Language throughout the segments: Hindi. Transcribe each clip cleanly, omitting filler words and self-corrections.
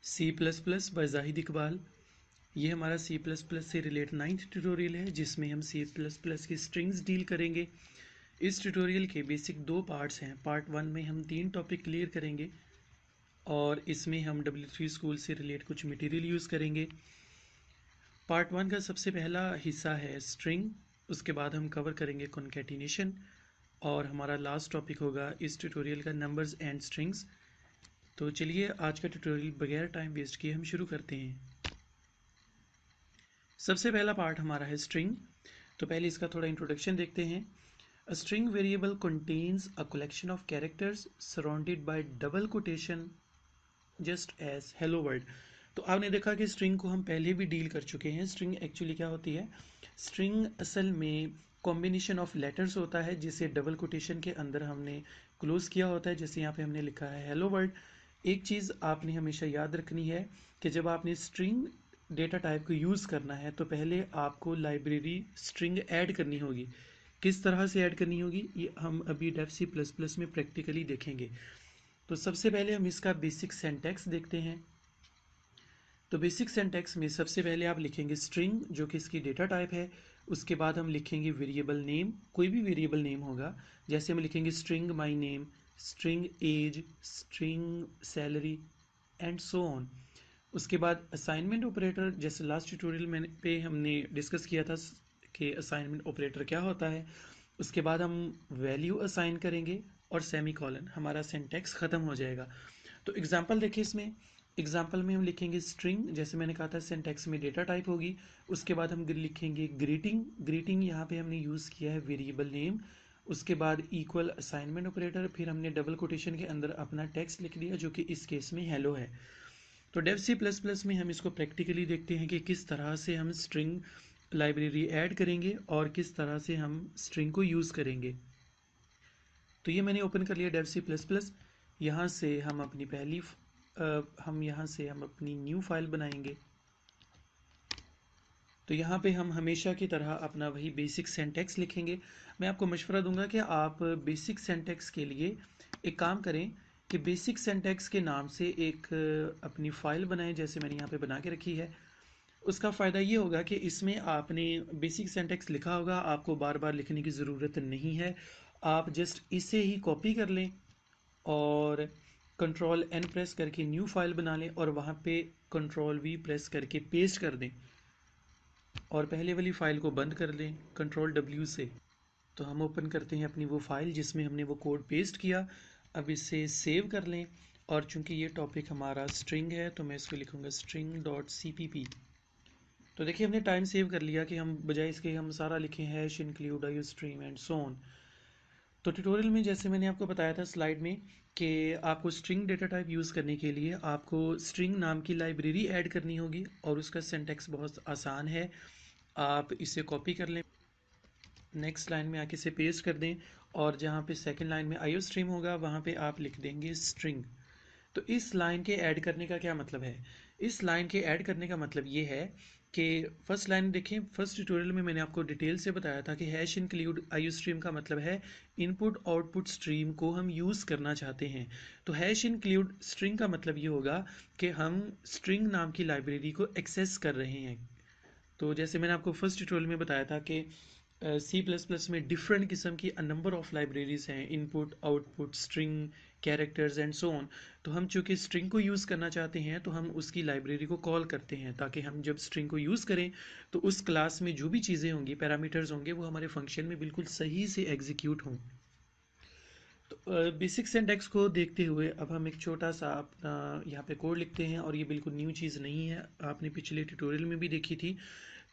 C plus plus by Zahid Iqbal. ये हमारा सी प्लस प्लस से रिलेट 9th ट्यूटोरियल है जिसमें हम सी प्लस प्लस की स्ट्रिंग्स डील करेंगे। इस ट्यूटोरियल के बेसिक 2 पार्ट्स हैं। पार्ट 1 में हम 3 टॉपिक क्लियर करेंगे और इसमें हम W3 स्कूल से रिलेट कुछ मटेरियल यूज़ करेंगे। पार्ट 1 का सबसे पहला हिस्सा है स्ट्रिंग, उसके बाद हम कवर करेंगे कॉन्कैटिनेशन और हमारा लास्ट टॉपिक होगा इस ट्यूटोरियल का नंबर्स एंड स्ट्रिंग्स। तो चलिए आज का ट्यूटोरियल बगैर टाइम वेस्ट किए हम शुरू करते हैं। सबसे पहला पार्ट हमारा है स्ट्रिंग। तो पहले इसका थोड़ा इंट्रोडक्शन देखते हैं। A string variable contains a collection of characters surrounded by double quotation just as hello world. तो आपने देखा कि स्ट्रिंग को हम पहले भी डील कर चुके हैं। स्ट्रिंग एक्चुअली क्या होती है? स्ट्रिंग असल में कॉम्बिनेशन ऑफ लेटर्स होता है जिसे डबल कोटेशन के अंदर हमने क्लोज किया होता है। जैसे यहाँ पे हमने लिखा है हेलो वर्ल्ड। एक चीज़ आपने हमेशा याद रखनी है कि जब आपने स्ट्रिंग डेटा टाइप को यूज़ करना है तो पहले आपको लाइब्रेरी स्ट्रिंग ऐड करनी होगी। किस तरह से ऐड करनी होगी ये हम अभी डेफ सी प्लस प्लस में प्रैक्टिकली देखेंगे। तो सबसे पहले हम इसका बेसिक सिंटैक्स देखते हैं। तो बेसिक सिंटैक्स में सबसे पहले आप लिखेंगे स्ट्रिंग जो कि इसकी डेटा टाइप है। उसके बाद हम लिखेंगे वेरिएबल नेम, कोई भी वेरिएबल नेम होगा। जैसे हम लिखेंगे string my name, string age, string salary and so on. उसके बाद असाइनमेंट ऑपरेटर, जैसे लास्ट ट्यूटोरियल में पे हमने डिस्कस किया था कि असाइनमेंट ऑपरेटर क्या होता है। उसके बाद हम वैल्यू असाइन करेंगे और सेमी कॉलन, हमारा सिंटैक्स ख़त्म हो जाएगा। तो एग्जांपल देखिए इसमें। एग्जांपल में हम लिखेंगे स्ट्रिंग, जैसे मैंने कहा था सिंटैक्स में डेटा टाइप होगी। उसके बाद हम लिखेंगे ग्रीटिंग। ग्रीटिंग यहाँ पे हमने यूज़ किया है वेरिएबल नेम। उसके बाद इक्वल असाइनमेंट ऑपरेटर, फिर हमने डबल कोटेशन के अंदर अपना टेक्स्ट लिख दिया जो कि इस केस में हेलो है। तो डेव सी प्लस प्लस में हम इसको प्रैक्टिकली देखते हैं कि किस तरह से हम स्ट्रिंग लाइब्रेरी ऐड करेंगे और किस तरह से हम स्ट्रिंग को यूज़ करेंगे। तो ये मैंने ओपन कर लिया डेव सी प्लस प्लस। यहाँ से हम अपनी हम अपनी न्यू फाइल बनाएंगे। तो यहाँ पे हम हमेशा की तरह अपना वही बेसिक सिंटैक्स लिखेंगे। मैं आपको मशवरा दूंगा कि आप बेसिक सिंटैक्स के लिए एक काम करें कि बेसिक सिंटैक्स के नाम से एक अपनी फ़ाइल बनाएं, जैसे मैंने यहाँ पे बना के रखी है। उसका फ़ायदा ये होगा कि इसमें आपने बेसिक सिंटैक्स लिखा होगा, आपको बार बार लिखने की ज़रूरत नहीं है। आप जस्ट इसे ही कॉपी कर लें और कंट्रोल एन प्रेस करके न्यू फाइल बना लें और वहाँ पे कंट्रोल वी प्रेस करके पेस्ट कर दें और पहले वाली फ़ाइल को बंद कर दें कंट्रोल डब्ल्यू से। तो हम ओपन करते हैं अपनी वो फाइल जिसमें हमने वो कोड पेस्ट किया। अब इसे सेव कर लें और चूंकि ये टॉपिक हमारा स्ट्रिंग है तो मैं इसको लिखूँगा string डॉट cpp। तो देखिए हमने टाइम सेव कर लिया कि हम बजाय इसके हम सारा लिखें hash include IO stream and so on. तो ट्यूटोरियल में जैसे मैंने आपको बताया था स्लाइड में कि आपको स्ट्रिंग डेटा टाइप यूज़ करने के लिए आपको स्ट्रिंग नाम की लाइब्रेरी ऐड करनी होगी और उसका सिंटैक्स बहुत आसान है। आप इसे कॉपी कर लें, नेक्स्ट लाइन में आके इसे पेस्ट कर दें और जहाँ पे सेकंड लाइन में आईओ स्ट्रीम होगा वहाँ पे आप लिख देंगे स्ट्रिंग। तो इस लाइन के ऐड करने का क्या मतलब है? इस लाइन के ऐड करने का मतलब ये है कि फर्स्ट लाइन देखें, फर्स्ट ट्यूटोरियल में मैंने आपको डिटेल से बताया था कि हैश इंक्लूड आईओ स्ट्रीम का मतलब है इनपुट आउटपुट स्ट्रीम को हम यूज़ करना चाहते हैं। तो हैश इंक्लूड स्ट्रिंग का मतलब ये होगा कि हम स्ट्रिंग नाम की लाइब्रेरी को एक्सेस कर रहे हैं। तो जैसे मैंने आपको फर्स्ट ट्यूटोरियल में बताया था कि सी प्लस प्लस में डिफरेंट किस्म की नंबर ऑफ लाइब्रेरीज हैं, input output string characters and so on. तो हम चूँकि स्ट्रिंग को यूज़ करना चाहते हैं तो हम उसकी लाइब्रेरी को कॉल करते हैं ताकि हम जब स्ट्रिंग को यूज़ करें तो उस क्लास में जो भी चीज़ें होंगी, पैरामीटर्स होंगे, वो हमारे फंक्शन में बिल्कुल सही से एग्जीक्यूट हों। तो बेसिक सिंटैक्स को देखते हुए अब हम एक छोटा सा अपना यहाँ पे कोड लिखते हैं और ये बिल्कुल न्यू चीज़ नहीं है, आपने पिछले ट्यूटोरियल में भी देखी थी।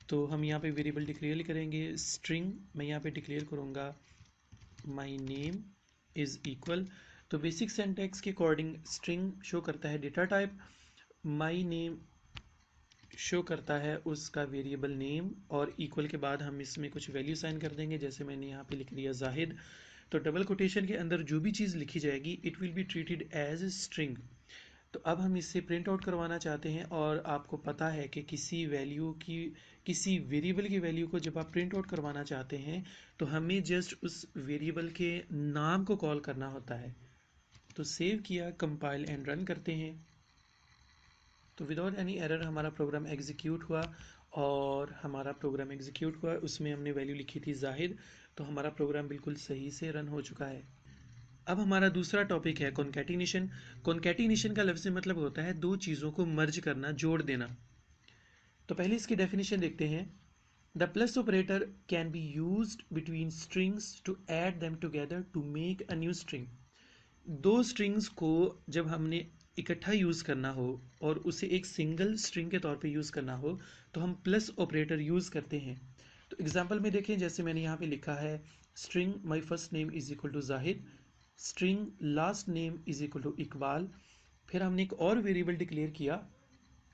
तो हम यहाँ पे वेरिएबल डिक्लेयर करेंगे स्ट्रिंग। मैं यहाँ पे डिक्लेयर करूँगा माई नेम इज़ इक्वल। तो बेसिक सिंटैक्स के अकॉर्डिंग स्ट्रिंग शो करता है data type, my name show करता है उसका वेरिएबल नेम और इक्वल के बाद हम इसमें कुछ वैल्यू साइन कर देंगे, जैसे मैंने यहाँ पे लिख दिया जाहिद। तो डबल कोटेशन के अंदर जो भी चीज़ लिखी जाएगी it will be treated as string. तो अब हम इससे प्रिंट आउट करवाना चाहते हैं और आपको पता है कि किसी वेरिएबल की वैल्यू को जब आप प्रिंट आउट करवाना चाहते हैं तो हमें जस्ट उस वेरिएबल के नाम को कॉल करना होता है। तो सेव किया, कंपाइल एंड रन करते हैं। तो विदाउट एनी एरर हमारा प्रोग्राम एग्जीक्यूट हुआ, और हमारा प्रोग्राम एग्जीक्यूट हुआ, उसमें हमने वैल्यू लिखी थी जाहिद, तो हमारा प्रोग्राम बिल्कुल सही से रन हो चुका है। अब हमारा दूसरा टॉपिक है कॉन्कैटिनेशन। कॉन्कैटिनेशन का लफ्ज़ी मतलब होता है दो चीज़ों को मर्ज करना, जोड़ देना। तो पहले इसकी डेफिनेशन देखते हैं। The plus operator can be used between strings to add them together to make a new string. दो स्ट्रिंग्स को जब हमने इकट्ठा यूज़ करना हो और उसे एक सिंगल स्ट्रिंग के तौर पे यूज़ करना हो, तो हम प्लस ऑपरेटर यूज़ करते हैं। तो एग्जांपल में देखें, जैसे मैंने यहाँ पे लिखा है string my first name is equal to Zahid, string last name is equal to Iqbal. फिर हमने एक और वेरिएबल डिक्लेयर किया,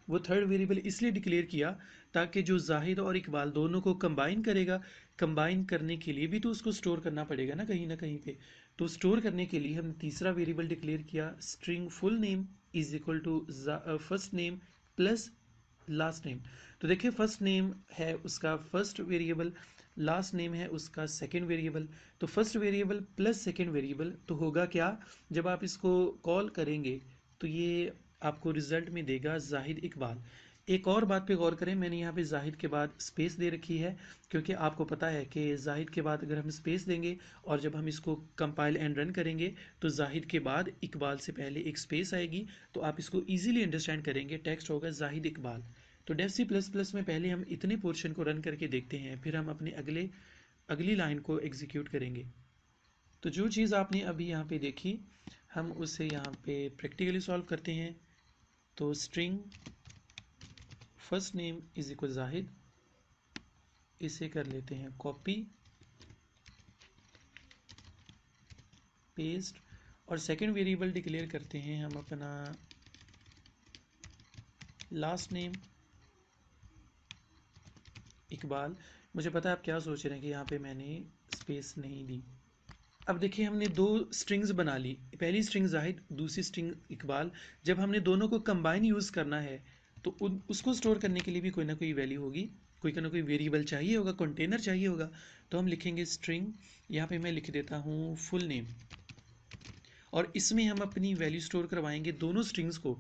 वो थर्ड वेरिएबल इसलिए डिक्लेयर किया ताकि जो जाहिद और इकबाल दोनों को कंबाइन करेगा, कंबाइन करने के लिए भी तो उसको स्टोर करना पड़ेगा ना कहीं पे। तो स्टोर करने के लिए हमने तीसरा वेरिएबल डिक्लेयर किया, string full name is equal to first name plus last name. तो देखिए फर्स्ट नेम है उसका फर्स्ट वेरिएबल, लास्ट नेम है उसका सेकंड वेरिएबल। तो first variable plus second variable तो होगा क्या, जब आप इसको कॉल करेंगे तो ये आपको रिजल्ट में देगा जाहिद इकबाल। एक और बात पे गौर करें, मैंने यहाँ पे जाहिद के बाद स्पेस दे रखी है, क्योंकि आपको पता है कि जाहिद के बाद अगर हम स्पेस देंगे और जब हम इसको कंपाइल एंड रन करेंगे तो जाहिद के बाद इकबाल से पहले एक स्पेस आएगी, तो आप इसको इजीली अंडरस्टैंड करेंगे, टेक्स्ट होगा जाहिद इकबाल। तो डेफ सी प्लस प्लस में पहले हम इतने पोर्शन को रन करके देखते हैं, फिर हम अपने अगली लाइन को एग्जीक्यूट करेंगे। तो जो चीज़ आपने अभी यहाँ पे देखी, हम उसे यहाँ पे प्रैक्टिकली सॉल्व करते हैं। तो string first name is equal Zahid, इसे कर लेते हैं कॉपी पेस्ट, और सेकंड वेरिएबल डिक्लेयर करते हैं हम अपना लास्ट नेम इकबाल। मुझे पता है आप क्या सोच रहे हैं कि यहाँ पे मैंने स्पेस नहीं दी। अब देखिए हमने दो स्ट्रिंग्स बना ली, पहली स्ट्रिंग जाहिद, दूसरी स्ट्रिंग इकबाल। जब हमने दोनों को कंबाइन यूज़ करना है तो उसको स्टोर करने के लिए भी कोई ना कोई वैल्यू होगी, कोई ना कोई वेरिएबल चाहिए होगा, कंटेनर चाहिए होगा। तो हम लिखेंगे स्ट्रिंग, यहाँ पे मैं लिख देता हूँ फुल नेम, और इसमें हम अपनी वैल्यू स्टोर करवाएंगे दोनों स्ट्रिंग्स को।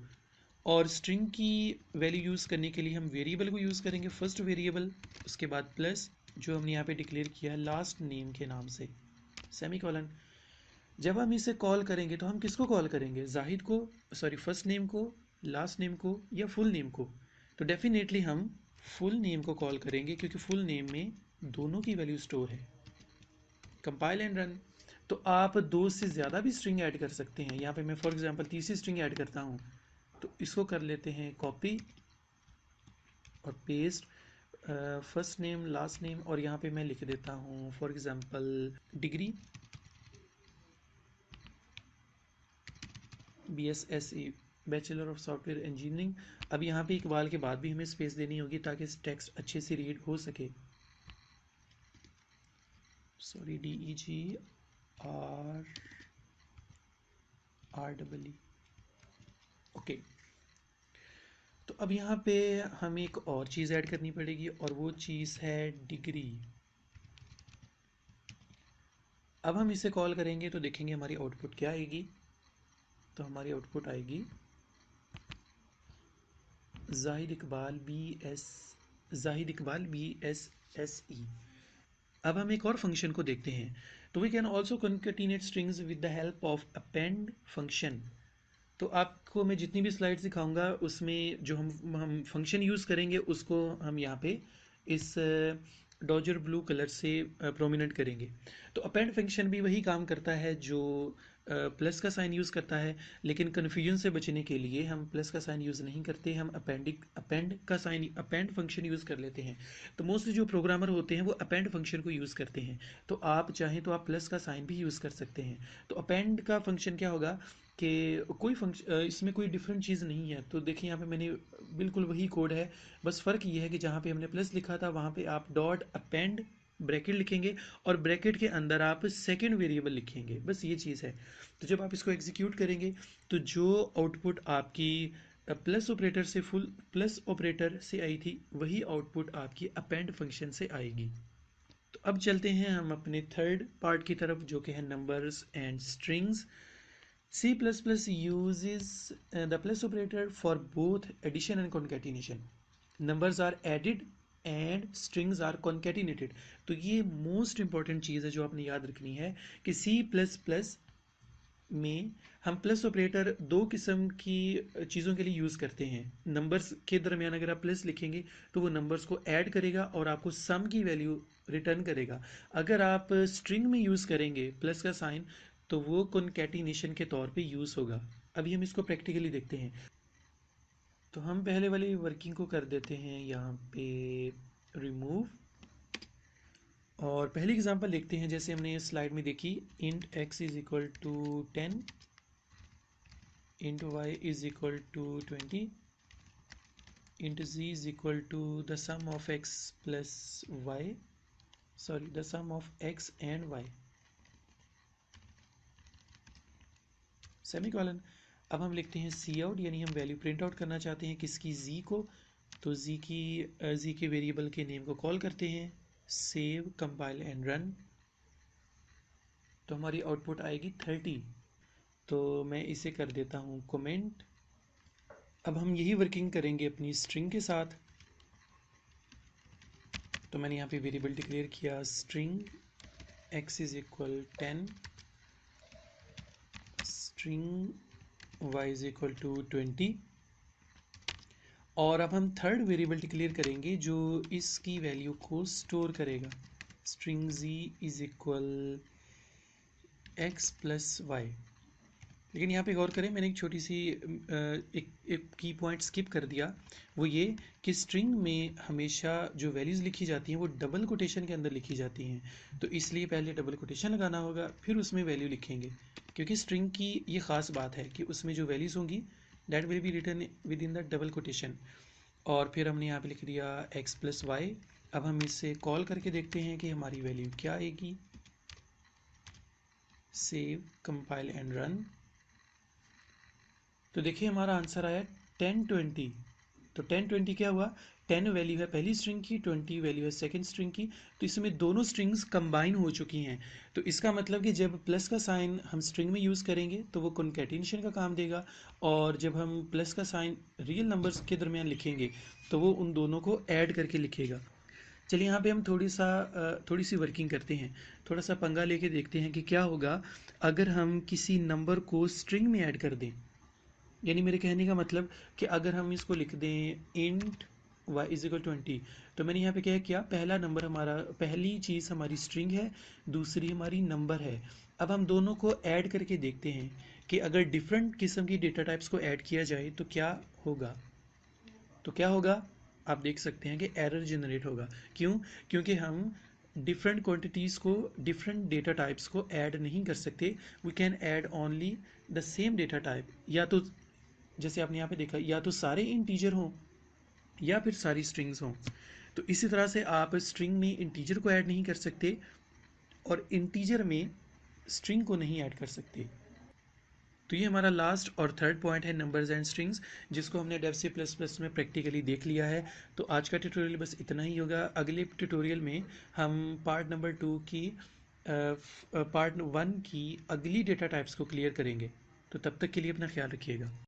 और स्ट्रिंग की वैल्यू यूज़ करने के लिए हम वेरिएबल को यूज़ करेंगे, फर्स्ट वेरिएबल, उसके बाद प्लस जो हमने यहाँ पे डिक्लेयर किया है लास्ट नेम के नाम से, सेमीकोलन। जब हम इसे कॉल करेंगे तो हम किसको कॉल करेंगे, जाहिद को, सॉरी फर्स्ट नेम को, लास्ट नेम को, या फुल नेम को। तो डेफिनेटली हम फुल नेम को कॉल करेंगे, क्योंकि फुल नेम में दोनों की वैल्यू स्टोर है। Compile and run. तो आप दो से ज़्यादा भी स्ट्रिंग ऐड कर सकते हैं। यहाँ पे मैं फॉर एग्जांपल तीसरी स्ट्रिंग ऐड करता हूँ, तो इसको कर लेते हैं कॉपी और paste, first name last name, और यहाँ पे मैं लिख देता हूँ for example degree, BSSE, bachelor of software engineering. अब यहाँ पे इकबाल के बाद भी हमें स्पेस देनी होगी ताकि टेक्स्ट अच्छे से रीड हो सके। Sorry, DEGRREE, okay. तो अब यहाँ पे हमें एक और चीज़ ऐड करनी पड़ेगी, और वो चीज़ है डिग्री। अब हम इसे कॉल करेंगे तो देखेंगे हमारी आउटपुट क्या आएगी। तो हमारी आउटपुट आएगी जाहिद इकबाल BSSE। अब हम एक और फंक्शन को देखते हैं। तो we can also concatenate strings with the help of append function. तो आपको मैं जितनी भी स्लाइड्स दिखाऊंगा उसमें जो हम फंक्शन यूज़ करेंगे उसको हम यहाँ पे इस डॉजर ब्लू कलर से प्रोमिनेंट करेंगे। तो अपेंड फंक्शन भी वही काम करता है जो प्लस का साइन यूज़ करता है, लेकिन कन्फ्यूजन से बचने के लिए हम प्लस का साइन यूज़ नहीं करते, हम अपेंड फंक्शन यूज़ कर लेते हैं। तो मोस्टली जो प्रोग्रामर होते हैं वो अपेंड फंक्शन को यूज़ करते हैं। तो आप चाहें तो आप प्लस का साइन भी यूज़ कर सकते हैं। तो अपेंड का फंक्शन क्या होगा कि कोई फंक्शन, इसमें कोई डिफरेंट चीज़ नहीं है। तो देखिए यहाँ पे मैंने बिल्कुल वही कोड है, बस फ़र्क ये है कि जहाँ पे हमने प्लस लिखा था वहाँ पे आप डॉट अपेंड ब्रैकेट लिखेंगे, और ब्रैकेट के अंदर आप सेकंड वेरिएबल लिखेंगे, बस ये चीज़ है। तो जब आप इसको एग्जीक्यूट करेंगे तो जो आउटपुट आपकी प्लस ऑपरेटर से आई थी, वही आउटपुट आपकी अपेंड फंक्शन से आएगी। तो अब चलते हैं हम अपने थर्ड पार्ट की तरफ, जो कि है numbers and strings. C++ uses the plus operator for both addition and concatenation. Numbers are added and strings are concatenated. तो ये मोस्ट इंपॉर्टेंट चीज़ है जो आपने याद रखनी है कि C++ में हम प्लस ऑपरेटर दो किस्म की चीज़ों के लिए यूज़ करते हैं। नंबर्स के दरमियान अगर आप प्लस लिखेंगे तो वो नंबर्स को ऐड करेगा और आपको सम की वैल्यू रिटर्न करेगा। अगर आप स्ट्रिंग में यूज़ करेंगे प्लस का साइन तो वो कॉन्कैटिनेशन के तौर पे यूज़ होगा। अभी हम इसको प्रैक्टिकली देखते हैं। तो हम पहले वाली वर्किंग को कर देते हैं यहाँ पे रिमूव, और पहली एग्जांपल देखते हैं जैसे हमने स्लाइड में देखी। Int x is equal to 10, int y is equal to 20, int z is equal to the sum of x plus y, sorry the sum of x and y, semicolon. अब हम लिखते हैं सी आउट, यानी हम वैल्यू प्रिंट आउट करना चाहते हैं किसकी, z को। तो z के वेरिएबल के नेम को कॉल करते हैं, सेव कंपाइल एंड रन। तो हमारी आउटपुट आएगी 30। तो मैं इसे कर देता हूँ कमेंट। अब हम यही वर्किंग करेंगे अपनी स्ट्रिंग के साथ। तो मैंने यहाँ पे वेरिएबल डिक्लेयर किया string x is equal 10, string y is equal to 20, और अब हम थर्ड वेरिएबल डिक्लेयर करेंगे जो इसकी वैल्यू को स्टोर करेगा, string z is equal x plus y। लेकिन यहाँ पे गौर करें, मैंने एक छोटी सी एक की पॉइंट स्किप कर दिया। वो ये कि स्ट्रिंग में हमेशा जो वैल्यूज़ लिखी जाती हैं वो डबल कोटेशन के अंदर लिखी जाती हैं। तो इसलिए पहले डबल कोटेशन लगाना होगा, फिर उसमें वैल्यू लिखेंगे, क्योंकि स्ट्रिंग की ये ख़ास बात है कि उसमें जो वैल्यूज़ होंगी that will be written within the double quotation. और फिर हमने यहाँ पे लिख दिया x प्लस वाई। अब हम इसे कॉल करके देखते हैं कि हमारी वैल्यू क्या आएगी। Save compile and run. तो देखिए हमारा आंसर आया 1020। तो 1020 क्या हुआ, 10 वैल्यू है पहली स्ट्रिंग की, 20 वैल्यू है सेकंड स्ट्रिंग की। तो इसमें दोनों स्ट्रिंग्स कंबाइन हो चुकी हैं। तो इसका मतलब कि जब प्लस का साइन हम स्ट्रिंग में यूज़ करेंगे तो वो कॉन्कैटिनेशन का काम देगा, और जब हम प्लस का साइन रियल नंबर्स के दरमियान लिखेंगे तो वो उन दोनों को ऐड करके लिखेगा। चलिए यहाँ पे हम थोड़ी सी वर्किंग करते हैं, थोड़ा सा पंगा लेके देखते हैं कि क्या होगा अगर हम किसी नंबर को स्ट्रिंग में ऐड कर दें। यानी मेरे कहने का मतलब कि अगर हम इसको लिख दें इंट y इज इक्वल 20, तो मैंने यहाँ पे क्या किया, पहला नंबर हमारा, पहली चीज़ हमारी स्ट्रिंग है, दूसरी हमारी नंबर है। अब हम दोनों को ऐड करके देखते हैं कि अगर डिफरेंट किस्म की डेटा टाइप्स को ऐड किया जाए तो क्या होगा। तो क्या होगा, आप देख सकते हैं कि एरर जनरेट होगा। क्यों, क्योंकि हम डिफरेंट क्वांटिटीज़ को, डिफरेंट डेटा टाइप्स को ऐड नहीं कर सकते। We can add only the same data type. या तो जैसे आपने यहाँ पे देखा, या तो सारे इंटीजर हों या फिर सारी स्ट्रिंग्स हों। तो इसी तरह से आप स्ट्रिंग में इंटीजर को ऐड नहीं कर सकते और इंटीजर में स्ट्रिंग को नहीं ऐड कर सकते। तो ये हमारा लास्ट और थर्ड पॉइंट है नंबर्स एंड स्ट्रिंग्स, जिसको हमने डेव सी प्लस प्लस में प्रैक्टिकली देख लिया है। तो आज का ट्यूटोरियल बस इतना ही होगा। अगले ट्यूटोरियल में हम पार्ट नंबर 2 की पार्ट 1 की अगली डेटा टाइप्स को क्लियर करेंगे। तो तब तक के लिए अपना ख्याल रखिएगा।